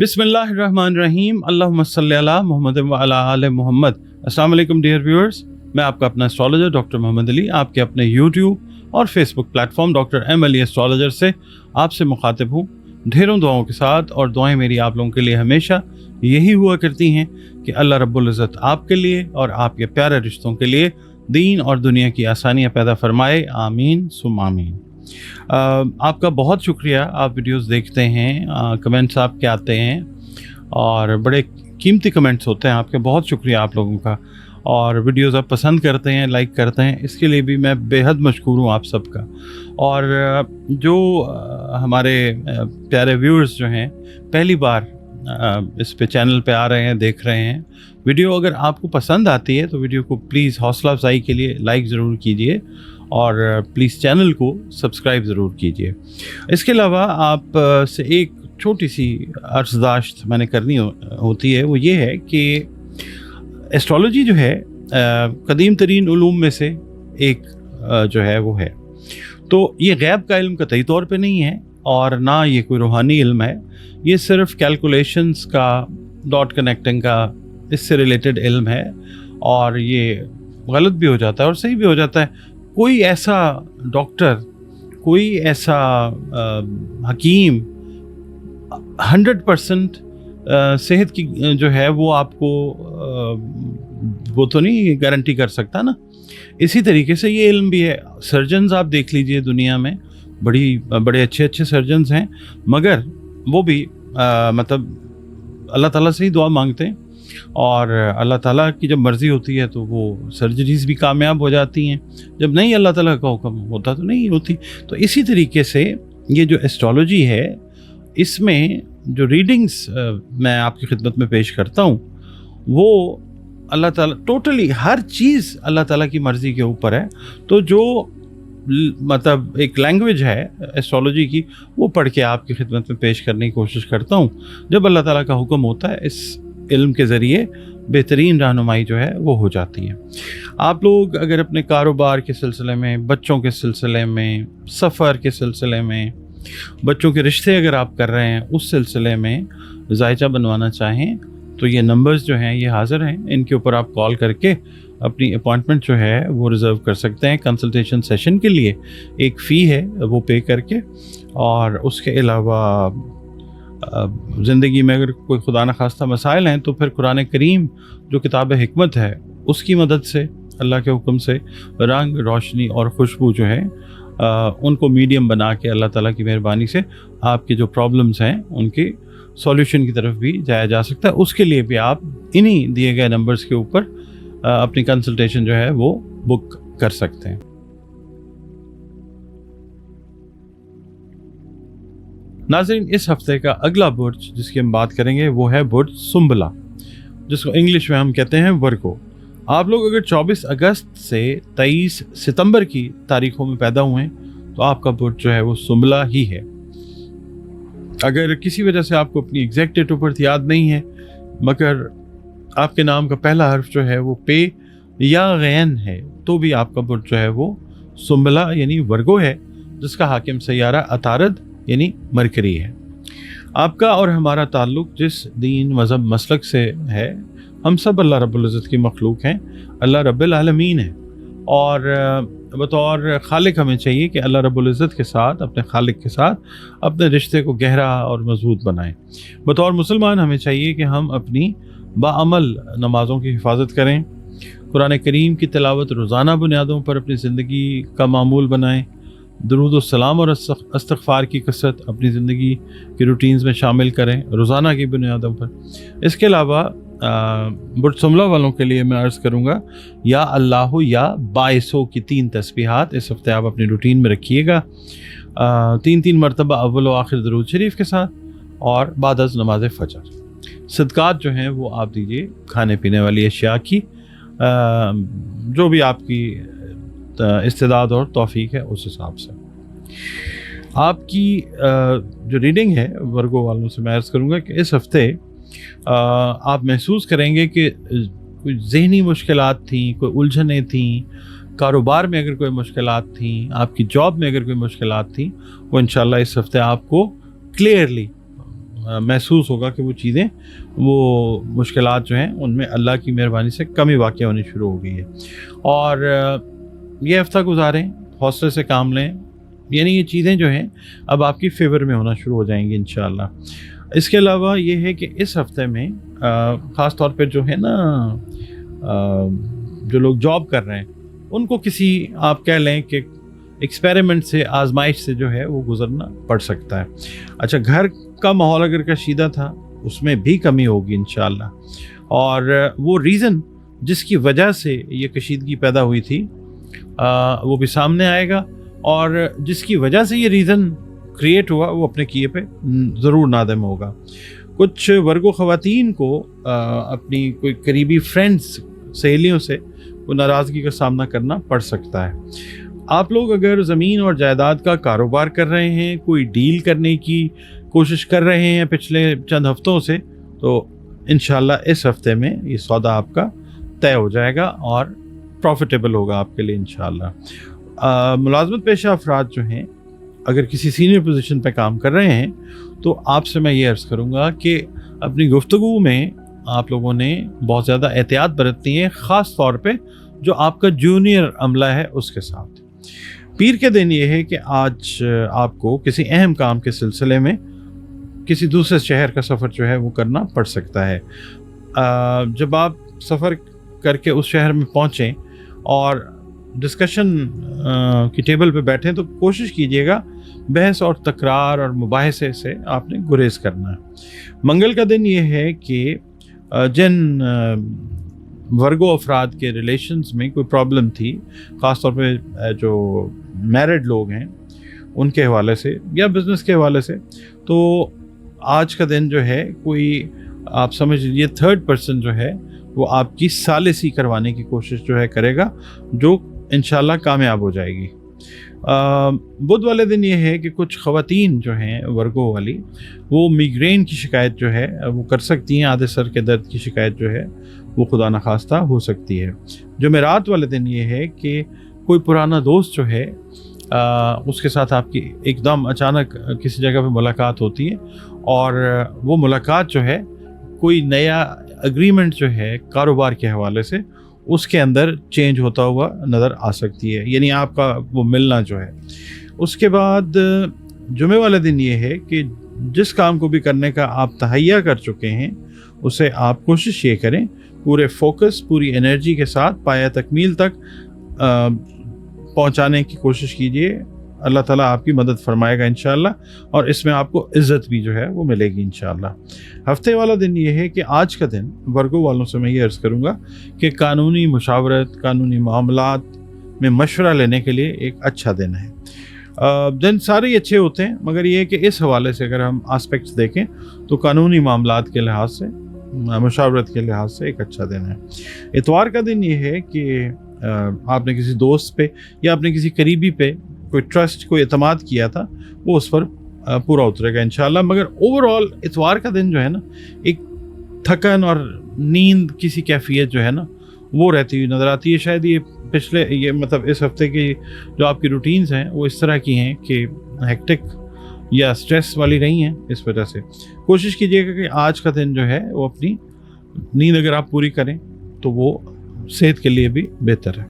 बिस्मिल्लाहिर्रहमानिर्रहीम, अल्लाहुम्मा सल्ली अला मुहम्मद व अला आले मुहम्मद। अस्सलाम वालेकुम डियर व्यूअर्स, मैं आपका अपना एस्ट्रोलॉजर डॉक्टर मोहम्मद अली आपके अपने यूट्यूब और Facebook platform doctor M Ali astrologer से आपसे मुखातिब हूँ ढेरों दुआओं के साथ। और दुआएं मेरी आप लोगों के लिए हमेशा यही हुआ करती हैं कि अल्लाह रब्बुल इज़्ज़त आपके लिए और आपके प्यारे रिश्तों के लिए दीन और दुनिया की आसानियाँ पैदा फरमाए, आमीन सुम आमीन। आपका बहुत शुक्रिया, आप वीडियोस देखते हैं, कमेंट्स आपके आते हैं और बड़े कीमती कमेंट्स होते हैं आपके, बहुत शुक्रिया आप लोगों का। और वीडियोस आप पसंद करते हैं, लाइक करते हैं, इसके लिए भी मैं बेहद मशकूर हूँ आप सबका। और जो हमारे प्यारे व्यूअर्स जो हैं पहली बार इस पे चैनल पे आ रहे हैं, देख रहे हैं वीडियो, अगर आपको पसंद आती है तो वीडियो को प्लीज़ हौसला अफजाई के लिए लाइक ज़रूर कीजिए और प्लीज़ चैनल को सब्सक्राइब ज़रूर कीजिए। इसके अलावा आप से एक छोटी सी अर्ज़दाश्त मैंने करनी होती है, वो ये है कि एस्ट्रोलॉजी जो है कदीम तरीन उलूम में से एक जो है वो है। तो ये गैब का इल्म कतई तौर पे नहीं है और ना ये कोई रूहानी इल्म है, ये सिर्फ कैलकुलेशंस का, डॉट कनेक्टिंग का, इससे रिलेटेड इल्म है। और ये गलत भी हो जाता है और सही भी हो जाता है। कोई ऐसा डॉक्टर, कोई ऐसा हकीम 100% सेहत की जो है वो आपको वो तो नहीं गारंटी कर सकता ना। इसी तरीके से ये इल्म भी है। सर्जन्स आप देख लीजिए, दुनिया में बड़े अच्छे अच्छे सर्जन्स हैं, मगर वो भी मतलब अल्लाह ताला से ही दुआ मांगते हैं और अल्लाह ताला की जब मर्ज़ी होती है तो वो सर्जरीज़ भी कामयाब हो जाती हैं, जब नहीं अल्लाह ताला का हुक्म होता तो नहीं होती। तो इसी तरीके से ये जो एस्ट्रोलॉजी है, इसमें जो रीडिंग्स मैं आपकी खिदमत में पेश करता हूँ वो अल्लाह ताला, टोटली हर चीज़ अल्लाह ताला की मर्ज़ी के ऊपर है। तो जो मतलब एक लैंग्वेज है एस्ट्रोलॉजी की, वो पढ़ के आपकी खिदमत में पेश करने की कोशिश करता हूँ। जब अल्लाह ताला का हुक्म होता है, इस इल्म के ज़रिए बेहतरीन रहनुमाई जो है वो हो जाती है। आप लोग अगर अपने कारोबार के सिलसिले में, बच्चों के सिलसिले में, सफ़र के सिलसिले में, बच्चों के रिश्ते अगर आप कर रहे हैं उस सिलसिले में जायचा बनवाना चाहें तो ये नंबर्स जो हैं ये हाज़िर हैं, इनके ऊपर आप कॉल करके अपनी अपॉइंटमेंट जो है वो रिज़र्व कर सकते हैं। कंसल्टेशन सेशन के लिए एक फ़ी है वो पे करके, और उसके अलावा ज़िंदगी में अगर कोई खुदा न खास्ता मसाइल हैं तो फिर कुरान करीम जो किताब हिकमत है उसकी मदद से, अल्लाह के हुक्म से रंग, रोशनी और खुशबू जो है उनको मीडियम बना के अल्लाह ताला की मेहरबानी से आपकी जो प्रॉब्लम्स हैं उनकी सॉल्यूशन की तरफ भी जाया जा सकता है। उसके लिए भी आप इन्हीं दिए गए नंबर्स के ऊपर अपनी कंसल्टेशन जो है वो बुक कर सकते हैं। नाज़रीन, इस हफ्ते का अगला बुर्ज जिसकी हम बात करेंगे वो है बुर्ज सुंबला, जिसको इंग्लिश में हम कहते हैं वर्गो। आप लोग अगर 24 अगस्त से 23 सितंबर की तारीखों में पैदा हुए हैं तो आपका बुर्ज जो है वो सुंबला ही है। अगर किसी वजह से आपको अपनी एग्जैक्ट डेट ऑफ बर्थ याद नहीं है, मगर आपके नाम का पहला हर्फ जो है वो पे या गैन है, तो भी आपका बुर्ज जो है वो सुंबला यानी वर्गो है, जिसका हाकिम सैयारा अतारद यानी मरकरी है। आपका और हमारा ताल्लुक़ जिस दीन, मज़हब, मसलक से है, हम सब अल्लाह रब्बुल इज़्ज़त की मखलूक हैं, अल्लाह रब्बुल आलमीन है। और बतौर खालिक हमें चाहिए कि अल्लाह रब्बुल इज़्ज़त के साथ, अपने खालिक के साथ अपने रिश्ते को गहरा और मजबूत बनाएं। बतौर मुसलमान हमें चाहिए कि हम अपनी बाअमल नमाज़ों की हिफाजत करें, कुरान करीम की तिलावत रोज़ाना बुनियादों पर अपनी ज़िंदगी का मामूल बनाएं, दुरूद सलाम और इस्तिग़फ़ार की कसरत अपनी ज़िंदगी की रूटीन्स में शामिल करें रोज़ाना की बुनियादों पर। इसके अलावा बुर्ज सुंबला वालों के लिए मैं अर्ज़ करूँगा, या अल्लाह या बाइसों की 3 तस्बीहात इस हफ्ते आप अपनी रूटीन में रखिएगा, 3 मरतबा अव्वल व आखिर दरूद शरीफ के साथ और बाद अज़ नमाज फ़जर। सदक़ात जो हैं वो आप दीजिए खाने पीने वाली अशिया की, जो भी आपकी इस्तेदाद और तौफीक है उस हिसाब से। आपकी जो रीडिंग है वर्गो वालों से मैं अर्ज़ करूँगा कि इस हफ्ते आप महसूस करेंगे कि कोई ज़हनी मुश्किलात थी, कोई उलझनें थी, कारोबार में अगर कोई मुश्किलात थी, आपकी जॉब में अगर कोई मुश्किलात थी, वो इंशाल्लाह इस हफ्ते आपको क्लियरली محسوس ہوگا کہ وہ چیزیں وہ مشکلات جو ہیں ان میں اللہ کی مہربانی سے کمی واقع ہونی شروع ہو گئی ہے. اور یہ ہفتہ گزاریں, حوصلے سے کام لیں, یعنی یہ چیزیں جو ہیں اب آپ کی فیور میں ہونا شروع ہو جائیں گی انشاءاللہ. اس کے علاوہ یہ ہے کہ اس ہفتے میں خاص طور پہ جو ہے نا جو لوگ جاب کر رہے ہیں ان کو کسی آپ کہہ لیں کہ ایکسپیریمنٹ سے, آزمائش سے جو ہے وہ گزرنا پڑ سکتا ہے. اچھا, گھر کا ماحول اگر کشیدہ تھا اس میں بھی کمی ہوگی انشاءاللہ, اور وہ ریزن جس کی وجہ سے یہ کشیدگی پیدا ہوئی تھی وہ بھی سامنے آئے گا, اور جس کی وجہ سے یہ ریزن کریٹ ہوا وہ اپنے کیے پہ ضرور نادم ہوگا. کچھ ورگو خواتین کو اپنی کوئی قریبی فرینڈس, سہیلیوں سے وہ ناراضگی کا سامنا کرنا پڑ سکتا ہے. آپ لوگ اگر زمین اور جائیداد کا کاروبار کر رہے ہیں, کوئی ڈیل کرنے کی کوشش کر رہے ہیں پچھلے چند ہفتوں سے, تو انشاءاللہ اس ہفتے میں یہ سودا آپ کا طے ہو جائے گا اور پروفیٹیبل ہوگا آپ کے لیے انشاءاللہ. ملازمت پیشہ افراد جو ہیں اگر کسی سینئر پوزیشن پہ کام کر رہے ہیں تو آپ سے میں یہ عرض کروں گا کہ اپنی گفتگو میں آپ لوگوں نے بہت زیادہ احتیاط برتنی ہے, خاص طور پہ جو آپ کا جونیئر عملہ ہے اس کے ساتھ. پیر کے دن یہ ہے کہ آج آپ کو کسی اہم کام کے سلسلے میں کسی دوسرے شہر کا سفر جو ہے وہ کرنا پڑ سکتا ہے. جب آپ سفر کر کے اس شہر میں پہنچیں اور ڈسکشن کی ٹیبل پہ بیٹھیں تو کوشش کیجیے گا بحث اور تکرار اور مباحثے سے آپ نے گریز کرنا ہے. منگل کا دن یہ ہے کہ جن ورگو افراد کے ریلیشنز میں کوئی پرابلم تھی, خاص طور پہ جو میرڈ لوگ ہیں ان کے حوالے سے یا بزنس کے حوالے سے, تو آج کا دن جو ہے کوئی آپ سمجھ لیجیے تھرڈ پرسن جو ہے وہ آپ کی ثالثی کروانے کی کوشش جو ہے کرے گا, جو انشاءاللہ کامیاب ہو جائے گی. بدھ والے دن یہ ہے کہ کچھ خواتین جو ہیں ورگو والی وہ میگرین کی شکایت جو ہے وہ کر سکتی ہیں, آدھے سر کے درد کی شکایت جو ہے وہ خدا نخواستہ ہو سکتی ہے. جمعرات والے دن یہ ہے کہ کوئی پرانا دوست جو ہے اس کے ساتھ آپ کی ایک دم اچانک کسی جگہ پہ ملاقات ہوتی ہے, اور وہ ملاقات جو ہے کوئی نیا اگریمنٹ جو ہے کاروبار کے حوالے سے اس کے اندر چینج ہوتا ہوا نظر آ سکتی ہے, یعنی آپ کا وہ ملنا جو ہے. اس کے بعد جمعے والے دن یہ ہے کہ جس کام کو بھی کرنے کا آپ تہیہ کر چکے ہیں اسے آپ کوشش یہ کریں پورے فوکس, پوری انرجی کے ساتھ پایہ تکمیل تک پہنچانے کی کوشش کیجیے. اللہ تعالیٰ آپ کی مدد فرمائے گا انشاءاللہ, اور اس میں آپ کو عزت بھی جو ہے وہ ملے گی انشاءاللہ. ہفتے والا دن یہ ہے کہ آج کا دن ورگو والوں سے میں یہ عرض کروں گا کہ قانونی مشاورت, قانونی معاملات میں مشورہ لینے کے لیے ایک اچھا دن ہے. دن سارے ہی اچھے ہوتے ہیں, مگر یہ ہے کہ اس حوالے سے اگر ہم آسپیکٹس دیکھیں تو قانونی معاملات کے لحاظ سے, مشاورت کے لحاظ سے ایک اچھا دن ہے. اتوار کا دن یہ ہے کہ آپ نے کسی دوست پہ یا اپنے کسی قریبی پہ کوئی ٹرسٹ, کوئی اعتماد کیا تھا, وہ اس پر پورا اترے گا انشاءاللہ. مگر اوور آل اتوار کا دن جو ہے نا ایک تھکن اور نیند کسی کیفیت جو ہے نا وہ رہتی ہوئی نظر آتی ہے. شاید یہ مطلب اس ہفتے کی جو آپ کی روٹینز ہیں وہ اس طرح کی ہیں کہ ہیکٹک یا سٹریس والی نہیں ہیں. اس وجہ سے کوشش کیجیے گا کہ آج کا دن جو ہے وہ اپنی نیند اگر آپ پوری کریں تو وہ صحت کے لیے بھی بہتر ہے.